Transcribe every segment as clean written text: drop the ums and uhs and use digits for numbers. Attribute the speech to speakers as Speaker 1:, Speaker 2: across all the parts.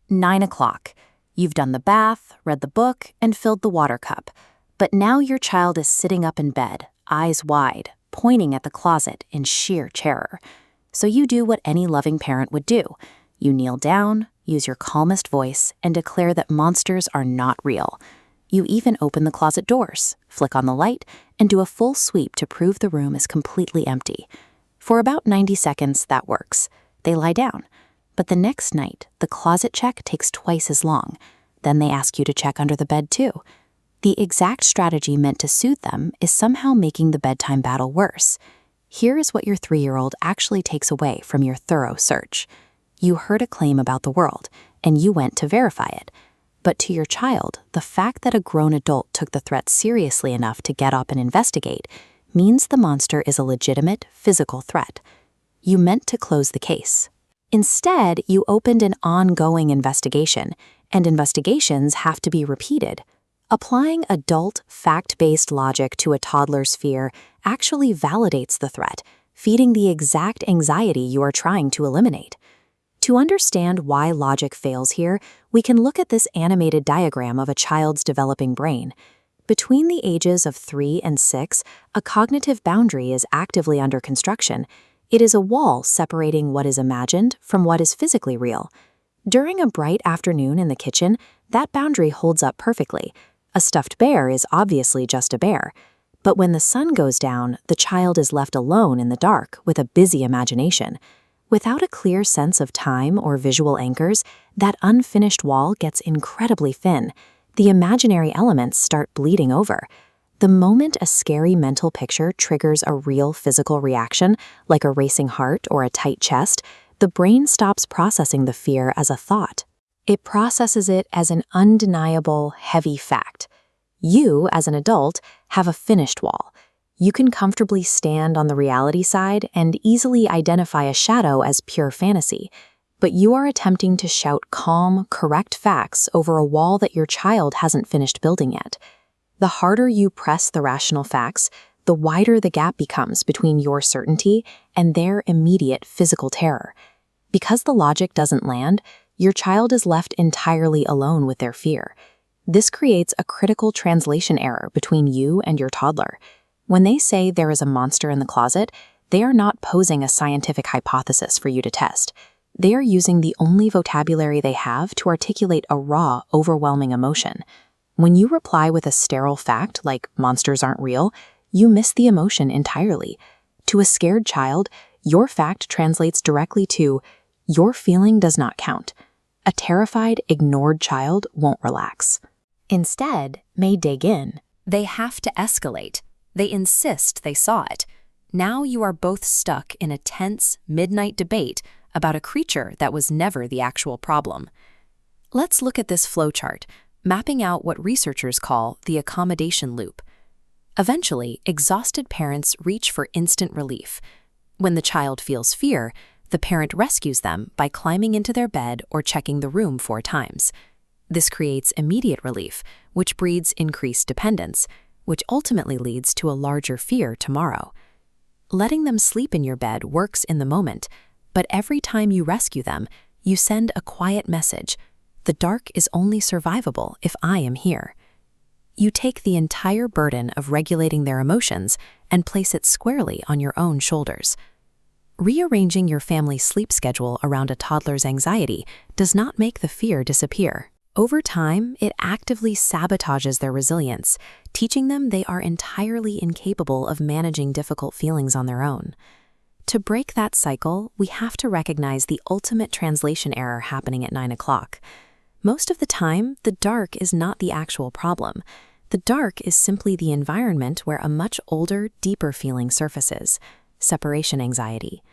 Speaker 1: 9 o'clock. You've done the bath, read the book, and filled the water cup. But now your child is sitting up in bed, eyes wide, pointing at the closet in sheer terror. So you do what any loving parent would do. You kneel down, use your calmest voice, and declare that monsters are not real. You even open the closet doors, flick on the light, and do a full sweep to prove the room is completely empty. For about 90 seconds, that works. They lie down. But the next night, the closet check takes twice as long. Then they ask you to check under the bed too. The exact strategy meant to soothe them is somehow making the bedtime battle worse. Here is what your 3-year-old actually takes away from your thorough search. You heard a claim about the world, and you went to verify it. But to your child, the fact that a grown adult took the threat seriously enough to get up and investigate means the monster is a legitimate physical threat. You meant to close the case. Instead, you opened an ongoing investigation, and investigations have to be repeated. Applying adult, fact-based logic to a toddler's fear actually validates the threat, feeding the exact anxiety you are trying to eliminate. To understand why logic fails here, we can look at this animated diagram of a child's developing brain. Between the ages of 3 and 6, a cognitive boundary is actively under construction. It is a wall separating what is imagined from what is physically real. During a bright afternoon in the kitchen, that boundary holds up perfectly. A stuffed bear is obviously just a bear. But when the sun goes down, the child is left alone in the dark with a busy imagination. Without a clear sense of time or visual anchors, that unfinished wall gets incredibly thin. The imaginary elements start bleeding over. The moment a scary mental picture triggers a real physical reaction, like a racing heart or a tight chest, the brain stops processing the fear as a thought. It processes it as an undeniable, heavy fact. You, as an adult, have a finished wall. You can comfortably stand on the reality side and easily identify a shadow as pure fantasy, but you are attempting to shout calm, correct facts over a wall that your child hasn't finished building yet. The harder you press the rational facts, the wider the gap becomes between your certainty and their immediate physical terror. Because the logic doesn't land, your child is left entirely alone with their fear. This creates a critical translation error between you and your toddler. When they say there is a monster in the closet, they are not posing a scientific hypothesis for you to test. They are using the only vocabulary they have to articulate a raw, overwhelming emotion. When you reply with a sterile fact like monsters aren't real, you miss the emotion entirely. To a scared child, your fact translates directly to, your feeling does not count. A terrified, ignored child won't relax. Instead, may dig in.
Speaker 2: They have to escalate. They insist they saw it. Now you are both stuck in a tense, midnight debate about a creature that was never the actual problem. Let's look at this flowchart, mapping out what researchers call the accommodation loop. Eventually, exhausted parents reach for instant relief. When the child feels fear, the parent rescues them by climbing into their bed or checking the room 4 times. This creates immediate relief, which breeds increased dependence, which ultimately leads to a larger fear tomorrow. Letting them sleep in your bed works in the moment, but every time you rescue them, you send a quiet message. The dark is only survivable if I am here. You take the entire burden of regulating their emotions and place it squarely on your own shoulders. Rearranging your family's sleep schedule around a toddler's anxiety does not make the fear disappear. Over time, it actively sabotages their resilience, teaching them they are entirely incapable of managing difficult feelings on their own. To break that cycle, we have to recognize the ultimate translation error happening at 9 o'clock. Most of the time, the dark is not the actual problem. The dark is simply the environment where a much older, deeper feeling surfaces: separation anxiety.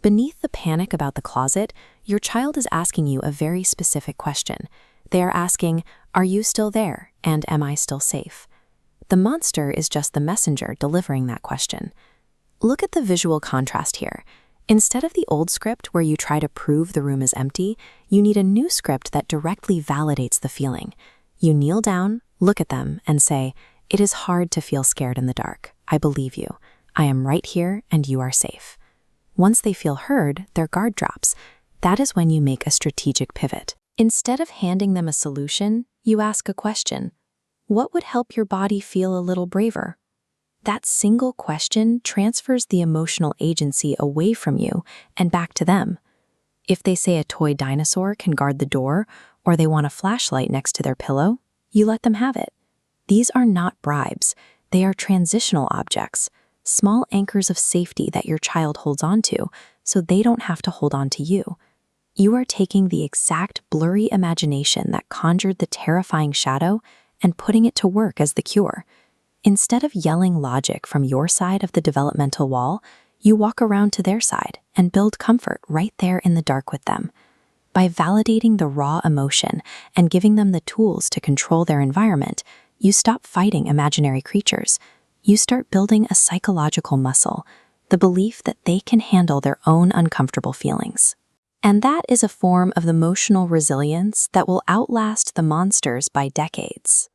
Speaker 2: Beneath the panic about the closet, your child is asking you a very specific question. They are asking, are you still there, and am I still safe? The monster is just the messenger delivering that question. Look at the visual contrast here. Instead of the old script where you try to prove the room is empty, you need a new script that directly validates the feeling. You kneel down, look at them, and say, it is hard to feel scared in the dark. I believe you. I am right here, and you are safe. Once they feel heard, their guard drops. That is when you make a strategic pivot.
Speaker 1: Instead of handing them a solution, you ask a question. What would help your body feel a little braver? That single question transfers the emotional agency away from you and back to them. If they say a toy dinosaur can guard the door, or they want a flashlight next to their pillow, you let them have it. These are not bribes. They are transitional objects, small anchors of safety that your child holds onto, so they don't have to hold on to you. You are taking the exact blurry imagination that conjured the terrifying shadow and putting it to work as the cure. Instead of yelling logic from your side of the developmental wall, you walk around to their side and build comfort right there in the dark with them. By validating the raw emotion and giving them the tools to control their environment, you stop fighting imaginary creatures. You start building a psychological muscle, the belief that they can handle their own uncomfortable feelings. And that is a form of emotional resilience that will outlast the monsters by decades.